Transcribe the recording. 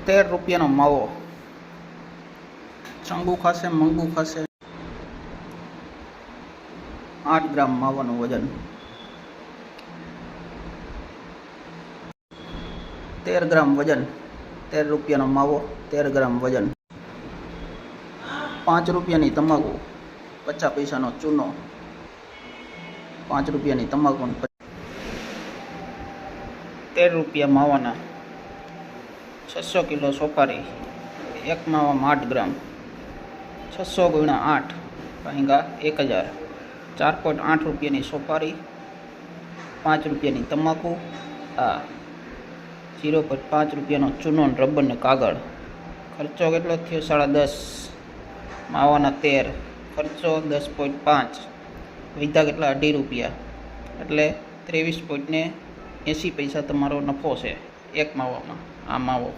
₹13નો માવો. ચંગુ ખાશે, મંગુ ખાશે. 8 ગ્રામ માવાનું વજન. 13 ગ્રામ વજન. ₹13નો માવો, 13 ગ્રામ વજન. ₹5ની તમાકુ, 50 પૈસાનો ચૂનો. ₹5ની તમાકુ. ₹13 માવાના. 600 કિલો સોપારી. એક માવામાં 8 ગ્રામ. 600 × 8 ભાંગ્યા 1000. ₹4.8ની સોપારી. ₹5ની તમાકુ. આ ₹0.5નો ચૂનો અને રબર ને કાગળ. ખર્ચો કેટલો થયો? 10.5. માવાના 13. ખર્ચો 10.5. વિધા કેટલા? ₹2.5. એટલે 23.80 પૈસા તમારો નફો છે એક માવામાં. આ માવો